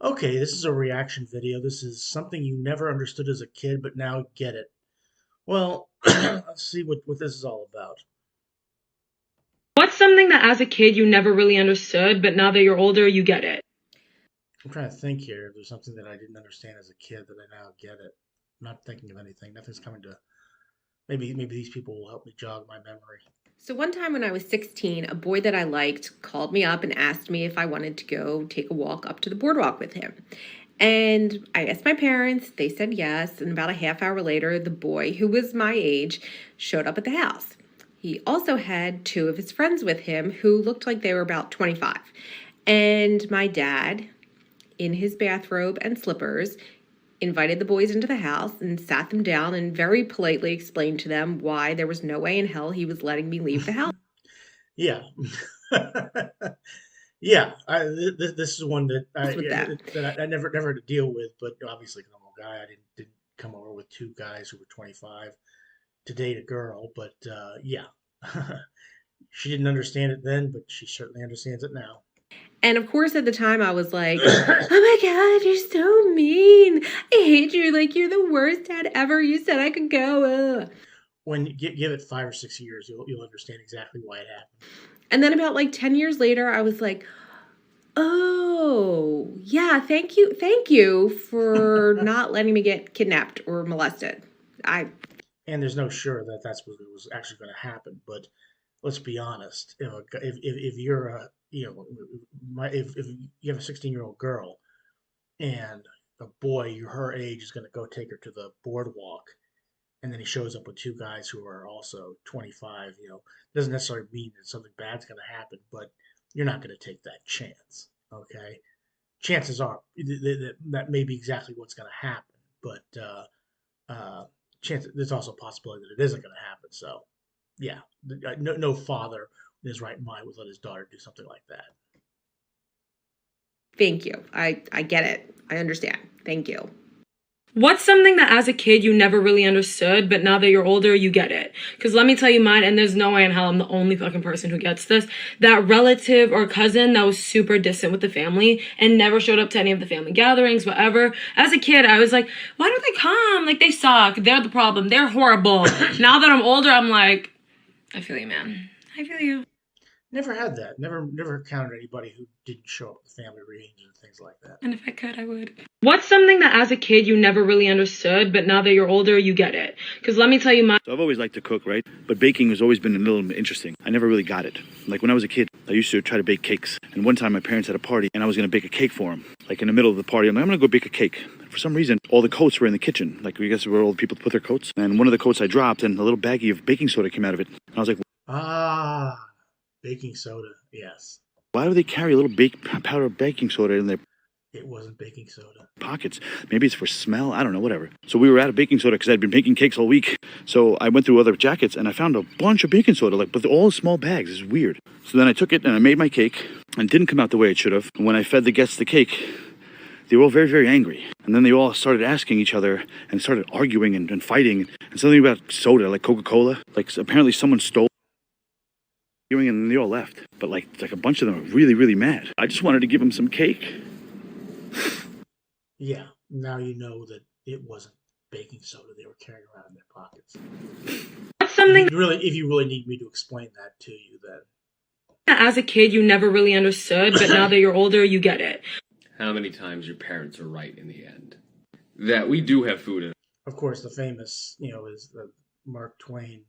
Okay, this is a reaction video. This is something you never understood as a kid, but now get it. Well, let's see what this is all about. What's something that as a kid you never really understood, but now that you're older, you get it? I'm trying to think here. If there's something that I didn't understand as a kid that I now get it. I'm not thinking of anything. Nothing's coming to. Maybe these people will help me jog my memory. So one time when I was 16, a boy that I liked called me up and asked me if I wanted to go take a walk up to the boardwalk with him. And I asked my parents, they said yes, and about a half hour later, the boy, who was my age, showed up at the house. He also had two of his friends with him who looked like they were about 25. And my dad, in his bathrobe and slippers, invited the boys into the house and sat them down and very politely explained to them why there was no way in hell he was letting me leave the house. Yeah. Yeah, this is one that With that. I never had to deal with, but obviously, 'cause I'm a guy, I didn't come over with two guys who were 25 to date a girl, but yeah, she didn't understand it then, but she certainly understands it now. And of course, at the time, I was like, oh my God, you're so mean. I hate you. Like, you're the worst dad ever. You said I could go. When you give it 5 or 6 years, you'll understand exactly why it happened. And then about like 10 years later, I was like, oh, yeah, thank you. Thank you for not letting me get kidnapped or molested. I And there's no sure that that's what was actually going to happen. But let's be honest, if you're a if you have a 16-year-old girl and a boy her age is going to go take her to the boardwalk, and then he shows up with two guys who are also 25, doesn't necessarily mean that something bad's going to happen, but you're not going to take that chance. Okay, chances are that may be exactly what's going to happen, but chance there's also a possibility that it isn't going to happen. So, yeah, no father in his right mind would let his daughter do something like that. thank you. I get it. I understand. Thank you. What's something that as a kid you never really understood, but now that you're older, you get it? Because let me tell you mine, and there's no way in hell I'm the only fucking person who gets this. That relative or cousin that was super distant with the family and never showed up to any of the family gatherings, whatever. As a kid, I was like, why don't they come? Like, they suck. They're the problem. They're horrible. Now that I'm older, I'm like, I feel you, man. I feel you. Never had that. Never encountered anybody who didn't show up at the family reunions and things like that. And if I could, I would. What's something that as a kid you never really understood, but now that you're older, you get it? Because let me tell you mine. So I've always liked to cook, right? But baking has always been a little interesting. I never really got it. Like when I was a kid, I used to try to bake cakes. And one time my parents had a party and I was going to bake a cake for them. Like in the middle of the party, I'm like, I'm going to go bake a cake. And for some reason, all the coats were in the kitchen. Like I guess where all the people put their coats. And one of the coats I dropped and a little baggie of baking soda came out of it. And I was like, Ah, baking soda. Yes, why do they carry a little powder of baking soda in their it wasn't baking soda. pockets? Maybe it's for smell. I don't know, whatever. So we were out of baking soda because I'd been baking cakes all week. So I went through other jackets and I found a bunch of baking soda, like, but they're all small bags. It's weird. So then I took it and I made my cake and it didn't come out the way it should have. And when I fed the guests the cake, they were all very, very angry. And then they all started asking each other and started arguing and fighting. And something about soda, like Coca-Cola. Like apparently someone stole and then they all left. But like a bunch of them were really, really mad. I just wanted to give them some cake. Yeah, now you know that it wasn't baking soda they were carrying around in their pockets. What's something If you really need me to explain that to you, then that as a kid you never really understood, but now that you're older, you get it? How many times your parents are right in the end. That we do have food in of course the famous, is the Mark Twain.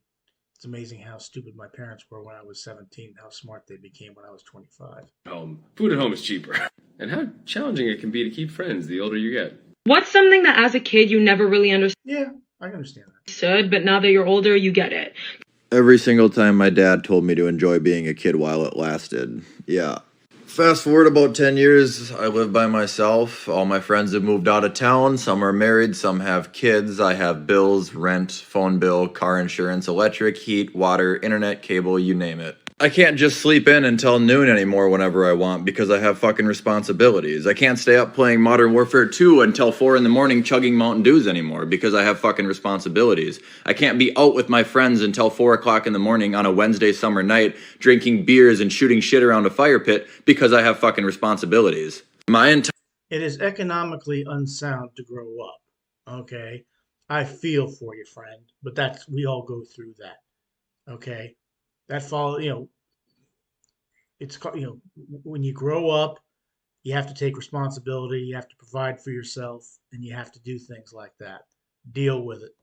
It's amazing how stupid my parents were when I was 17, how smart they became when I was 25. home. Food at home is cheaper. And how challenging it can be to keep friends the older you get. What's something that as a kid you never really Yeah, I understand that. understood, but now that you're older, you get it? Every single time my dad told me to enjoy being a kid while it lasted. Yeah. Fast forward about 10 years, I live by myself. All my friends have moved out of town. Some are married, some have kids. I have bills, rent, phone bill, car insurance, electric, heat, water, internet, cable, you name it. I can't just sleep in until noon anymore whenever I want because I have fucking responsibilities. I can't stay up playing Modern Warfare 2 until 4 in the morning chugging Mountain Dews anymore because I have fucking responsibilities. I can't be out with my friends until 4 o'clock in the morning on a Wednesday summer night drinking beers and shooting shit around a fire pit because I have fucking responsibilities. My entire It is economically unsound to grow up. Okay, I feel for you, friend, but we all go through that. Okay, that follow. When you grow up, you have to take responsibility. You have to provide for yourself, and you have to do things like that. Deal with it.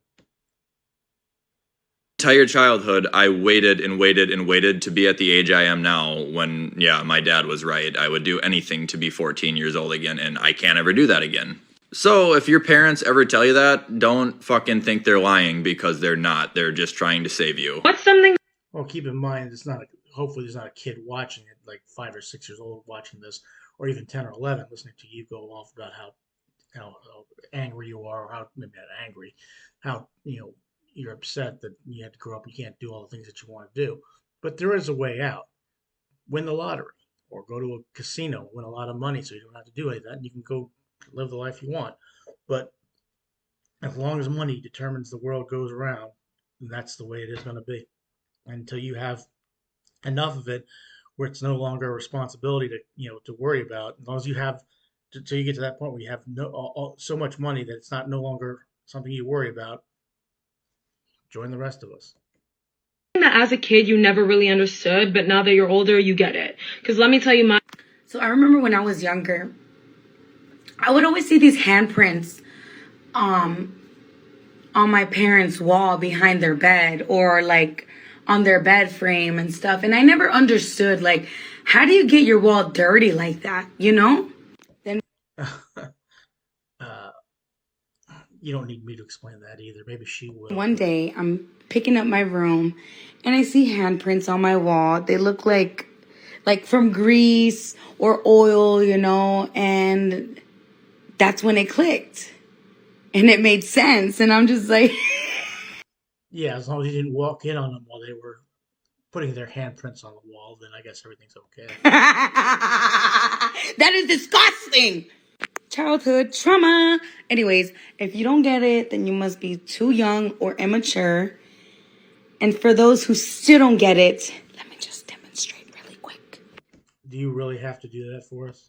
Entire childhood, I waited and waited and waited to be at the age I am now when, yeah, my dad was right. I would do anything to be 14 years old again, and I can't ever do that again. So if your parents ever tell you that, don't fucking think they're lying, because they're not. They're just trying to save you. What's something Well, keep in mind, hopefully there's not a kid watching it, like 5 or 6 years old, watching this, or even 10 or 11, listening to you go off about how angry you are, or how maybe not angry, how you're upset that you had to grow up, you can't do all the things that you want to do. But there is a way out. Win the lottery, or go to a casino, win a lot of money, so you don't have to do any of that, and you can go live the life you want. But as long as money determines the world goes around, that's the way it is going to be until you have enough of it where it's no longer a responsibility to worry about. As long as you have until you get to that point where you have so much money that it's no longer something you worry about. Join the rest of us. that as a kid you never really understood, but now that you're older, you get it? Because let me tell you, So I remember when I was younger, I would always see these handprints on my parents' wall behind their bed, or like on their bed frame and stuff. And I never understood, like, how do you get your wall dirty like that, you know? Then You don't need me to explain that either. Maybe she will. one day I'm picking up my room and I see handprints on my wall. They look like from grease or oil, you know, and that's when it clicked. And it made sense. And I'm just like, Yeah, as long as you didn't walk in on them while they were putting their handprints on the wall, then I guess everything's okay. that is disgusting. Childhood trauma. Anyways, if you don't get it, then you must be too young or immature. And for those who still don't get it, let me just demonstrate really quick. Do you really have to do that for us?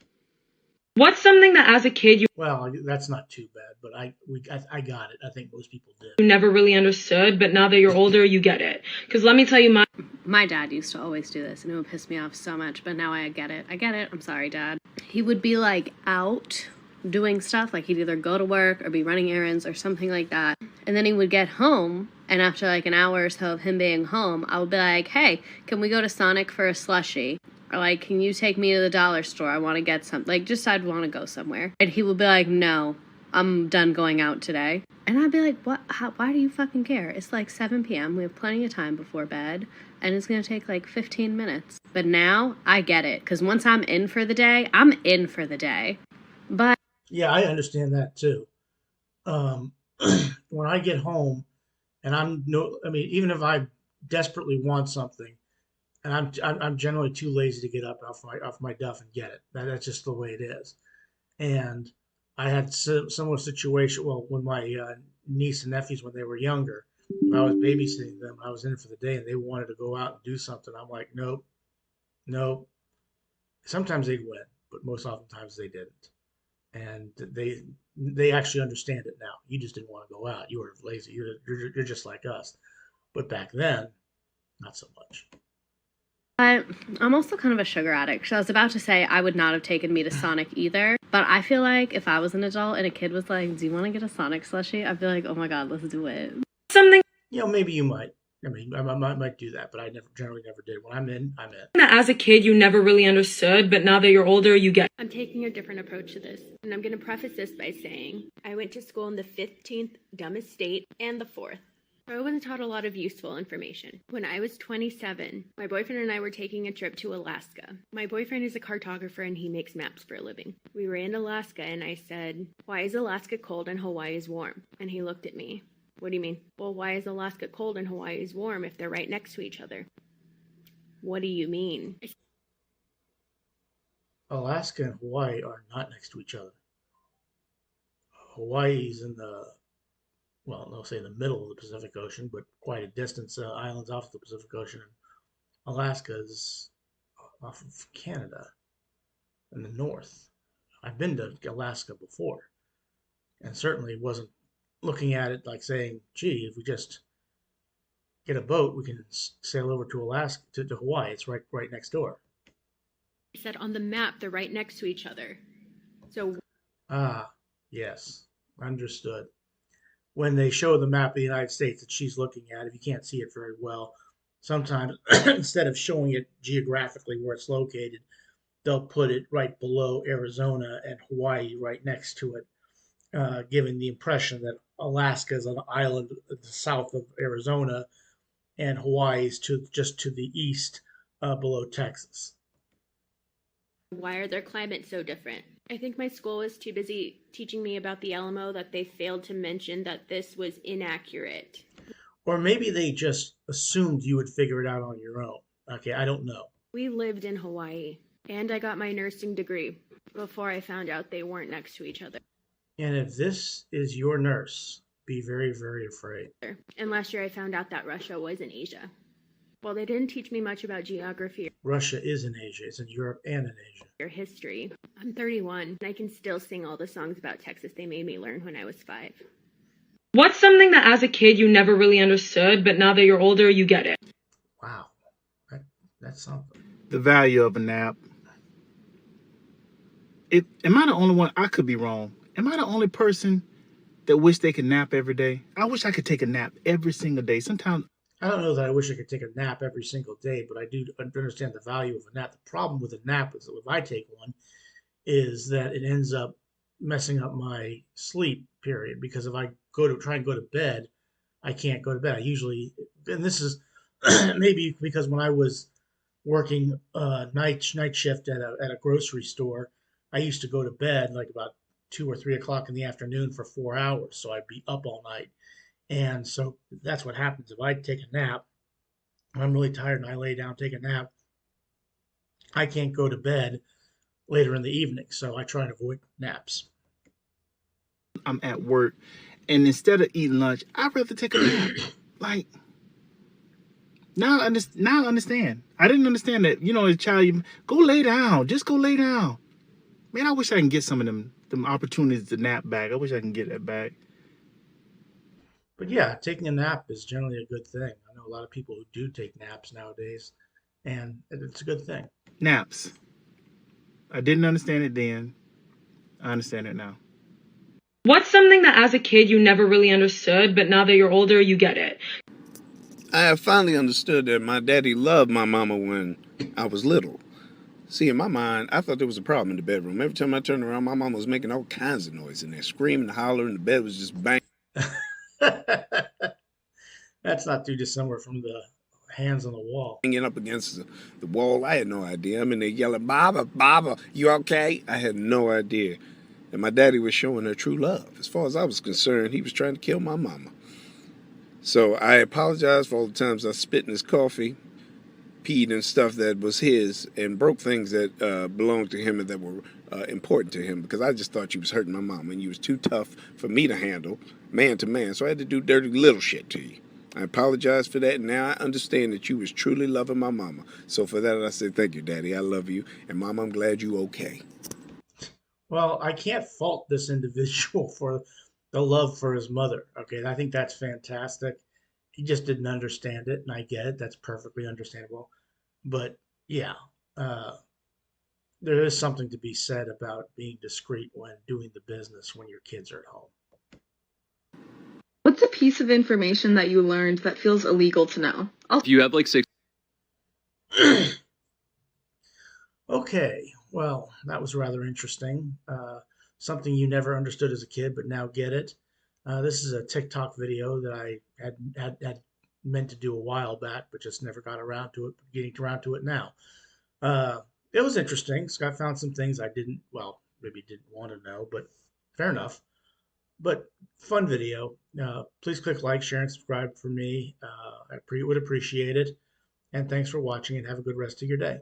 what's something that as a kid Well, that's not too bad, but I got it. I think most people you did. never really understood, but now that you're older, you get it? Because let me tell you, My dad used to always do this, and it would piss me off so much, but now I get it. I get it. I'm sorry, Dad. He would be, like, out doing stuff, like he'd either go to work or be running errands or something like that, and then he would get home, and after, like, an hour or so of him being home, I would be like, hey, can we go to Sonic for a slushie? Or, like, can you take me to the dollar store? I want to get something. Like, just I'd want to go somewhere. And he would be like, no, I'm done going out today. And I'd be like, what? Why do you fucking care? It's like 7 p.m. We have plenty of time before bed. And it's going to take like 15 minutes. But now I get it. Because once I'm in for the day, I'm in for the day. But Yeah, I understand that too. Um, when I get home, and even if I desperately want something, and I'm generally too lazy to get up off my duff and get it. That's just the way it is. And I had similar situation. Well, when my niece and nephews, when they were younger, I was babysitting them. I was in for the day, and they wanted to go out and do something. I'm like, nope, nope. Sometimes they'd win, but most oftentimes they didn't. And they actually understand it now. You just didn't want to go out. You were lazy. You're just like us. But back then, not so much. I'm also kind of a sugar addict. So I was about to say I would not have taken me to Sonic either. But I feel like if I was an adult and a kid was like, do you want to get a Sonic slushie? I'd be like, oh my God, let's do it. something Maybe you might. I mean, I might do that, but I generally never did. When I'm in, I'm in. that as a kid you never really understood, but now that you're older, you get I'm taking a different approach to this, and I'm going to preface this by saying I went to school in the 15th dumbest state and the 4th. I wasn't taught a lot of useful information. When I was 27, my boyfriend and I were taking a trip to Alaska. My boyfriend is a cartographer and he makes maps for a living. We were in Alaska and I said, why is Alaska cold and Hawaii is warm? And he looked at me. What do you mean? Well, why is Alaska cold and Hawaii is warm if they're right next to each other? What do you mean? Alaska and Hawaii are not next to each other. Hawaii's in they'll say the middle of the Pacific Ocean, but quite a distance, islands off the Pacific Ocean. Alaska is off of Canada in the north. I've been to Alaska before, and certainly wasn't looking at it like saying, "Gee, if we just get a boat, we can sail over to Alaska to Hawaii. It's right next door." It said on the map they're right next to each other. So Ah, yes, understood. When they show the map of the United States that she's looking at, if you can't see it very well, sometimes instead of showing it geographically where it's located, they'll put it right below Arizona and Hawaii right next to it, giving the impression that Alaska is an island south of Arizona and Hawaii is just to the east, below Texas. why are their climates so different? I think my school was too busy teaching me about the Alamo that they failed to mention that this was inaccurate. Or maybe they just assumed you would figure it out on your own. Okay, I don't know. We lived in Hawaii, and I got my nursing degree before I found out they weren't next to each other. And if this is your nurse, be very, very afraid. And last year I found out that Russia was in Asia. Well, they didn't teach me much about geography Russia is in Asia. It's in Europe and in Asia. or history. I'm 31, and I can still sing all the songs about Texas they made me learn when I was 5. What's something that as a kid you never really understood, but now that you're older, you get it? Wow, that's something. The value of a nap. Am I the only one? I could be wrong. Am I the only person that wish they could nap every day? I wish I could take a nap every single day. Sometimes I don't know that I wish I could take a nap every single day, but I do understand the value of a nap. The problem with a nap is that if I take one, is that it ends up messing up my sleep period. Because if I try and go to bed, I can't go to bed. I usually, and this is maybe because when I was working night shift at a grocery store, I used to go to bed like about 2 or 3 o'clock in the afternoon for 4 hours, so I'd be up all night. And so that's what happens if I take a nap. I'm really tired and I lay down, take a nap. I can't go to bed later in the evening, so I try and avoid naps. I'm at work, and instead of eating lunch, I'd rather take a nap. Like, now I understand. I didn't understand that, as a child, you go lay down. Just go lay down. Man, I wish I can get some of them opportunities to nap back. I wish I can get that back. But yeah, taking a nap is generally a good thing. I know a lot of people who do take naps nowadays, and it's a good thing. Naps. I didn't understand it then. I understand it now. What's something that as a kid you never really understood, but now that you're older, you get it? I have finally understood that my daddy loved my mama when I was little. See, in my mind, I thought there was a problem in the bedroom. Every time I turned around, my mama was making all kinds of noise in there, screaming, hollering, the bed was just banging. That's not too dissimilar from the hands on the wall. Hanging up against the wall. I had no idea. I'm in there yelling, Baba, you okay? I had no idea. And my daddy was showing her true love. As far as I was concerned, he was trying to kill my mama. So I apologized for all the times I spit in his coffee, peed and stuff that was his, and broke things that belonged to him and that were important to him, because I just thought you was hurting my mama and you was too tough for me to handle, man to man. So I had to do dirty little shit to you. I apologize for that, and now I understand that you was truly loving my mama. So for that, I say thank you, Daddy. I love you, and Mama, I'm glad you okay. Well, I can't fault this individual for the love for his mother. Okay, I think that's fantastic. He just didn't understand it, and I get it. That's perfectly understandable. But yeah, there is something to be said about being discreet when doing the business when your kids are at home. What's a piece of information that you learned that feels illegal to know? If you have like 6 Okay, well, that was rather interesting. Something you never understood as a kid, but now get it. This is a TikTok video that I had meant to do a while back, but just never got around to it. Getting around to it now. It was interesting. Scott found some things I maybe didn't want to know, but fair enough. But fun video. Please click like, share, and subscribe for me. I would appreciate it. And thanks for watching, and have a good rest of your day.